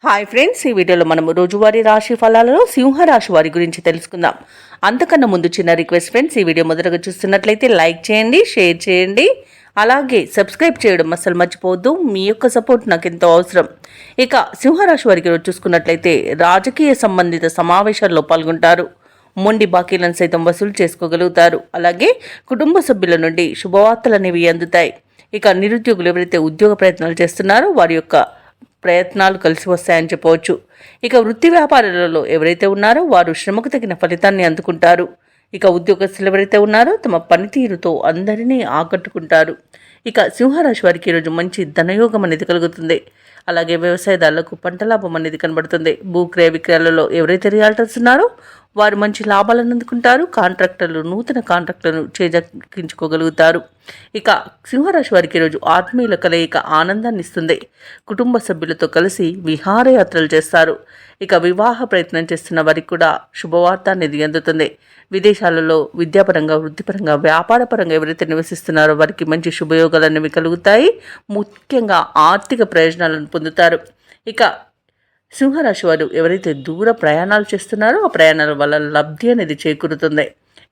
Hi friends, ఈ వీడియోలో మనం రోజువారీ రాశి ఫలాలను సింహరాశి వారి గురించి తెలుసుకుందాం. అంతకన్నా ముందు చిన్న రిక్వెస్ట్ ఫ్రెండ్స్, ఈ వీడియో మొదటగా చూస్తున్నట్లయితే లైక్ చేయండి, షేర్ చేయండి, అలాగే సబ్స్క్రైబ్ చేయడం అస్సలు మర్చిపోవద్దు. మీ యొక్క సపోర్ట్ నాకు ఎంతో అవసరం. ఇక సింహరాశి వారికి రోజు చూసుకున్నట్లయితే రాజకీయ సంబంధిత సమావేశాల్లో పాల్గొంటారు. మొండి బాకీలను సైతం వసూలు చేసుకోగలుగుతారు. అలాగే కుటుంబ సభ్యుల నుండి శుభవార్తలు అనేవి అందుతాయి. ఇక నిరుద్యోగులు ఎవరైతే ఉద్యోగ ప్రయత్నాలు చేస్తున్నారో వారి యొక్క ప్రయత్నాలు కలిసి వస్తాయని చెప్పవచ్చు. ఇక వృత్తి వ్యాపారాలలో ఎవరైతే ఉన్నారో వారు శ్రమకు తగిన ఫలితాన్ని అందుకుంటారు. ఇక ఉద్యోగస్తులు ఎవరైతే ఉన్నారో తమ పనితీరుతో అందరినీ ఆకట్టుకుంటారు. ఇక సింహరాశి వారికి ఈరోజు మంచి ధనయోగం అనేది కలుగుతుంది. అలాగే వ్యవసాయదారులకు పంట లాభం అనేది కనబడుతుంది. భూక్రయ విక్రయాలలో ఎవరైతే రియాల్టర్స్ ఉన్నారో వారు మంచి లాభాలను అందుకుంటారు. కాంట్రాక్టర్లు నూతన కాంట్రాక్టులను చేజెక్కించుకోగలుగుతారు. ఇక సింహరాశి వారికి ఈరోజు ఆత్మీయుల కలయిక ఆనందాన్ని ఇస్తుంది. కుటుంబ సభ్యులతో కలిసి విహారయాత్రలు చేస్తారు. ఇక వివాహ ప్రయత్నం చేస్తున్న వారికి కూడా శుభవార్త అనేది అందుతుంది. విదేశాలలో విద్యాపరంగా, వృత్తిపరంగా, వ్యాపారపరంగా ఎవరైతే నివసిస్తున్నారో వారికి మంచి శుభయోగాలు అనేవి కలుగుతాయి. ముఖ్యంగా ఆర్థిక ప్రయోజనాలను పొందుతారు. ఇక సింహరాశి వారు ఎవరైతే దూర ప్రయాణాలు చేస్తున్నారో ఆ ప్రయాణాల వల్ల లబ్ధి అనేది చేకూరుతుంది.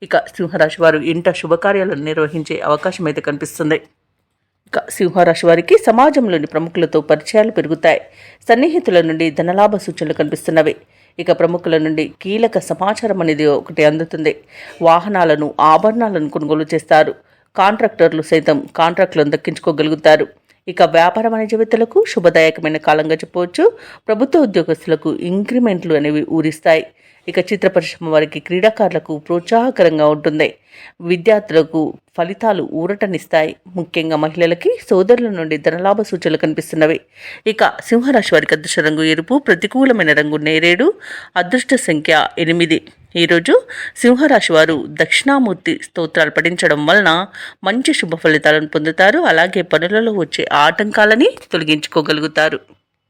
ఇక సింహరాశి వారు ఇంట శుభకార్యాలను నిర్వహించే అవకాశం అయితే కనిపిస్తుంది. ఇక సింహరాశి వారికి సమాజంలోని ప్రముఖులతో పరిచయాలు పెరుగుతాయి. సన్నిహితుల నుండి ధనలాభ సూచనలు కనిపిస్తున్నవి. ఇక ప్రముఖుల నుండి కీలక సమాచారం అనేది ఒకటి అందుతుంది. వాహనాలను, ఆభరణాలను కొనుగోలు చేస్తారు. కాంట్రాక్టర్లు సైతం కాంట్రాక్టులను దక్కించుకోగలుగుతారు. ఇక వ్యాపార వాణిజ్యవేత్తలకు శుభదాయకమైన కాలంగా చెప్పవచ్చు. ప్రభుత్వ ఉద్యోగస్తులకు ఇంక్రిమెంట్లు అనేవి ఊరిస్తాయి. ఇక చిత్ర పరిశ్రమ వారికి, క్రీడాకారులకు ప్రోత్సాహకరంగా ఉంటుంది. విద్యార్థులకు ఫలితాలు ఊరటనిస్తాయి. ముఖ్యంగా మహిళలకి సోదరుల నుండి ధనలాభ సూచనలు కనిపిస్తున్నవి. ఇక సింహరాశి వారికి అదృష్ట రంగు ఎరుపు, ప్రతికూలమైన రంగు నేరేడు, అదృష్ట సంఖ్య 8. ఈరోజు సింహరాశి వారు దక్షిణామూర్తి స్తోత్రాలు పఠించడం వలన మంచి శుభ ఫలితాలను పొందుతారు. అలాగే పనులలో వచ్చే ఆటంకాలని తొలగించుకోగలుగుతారు.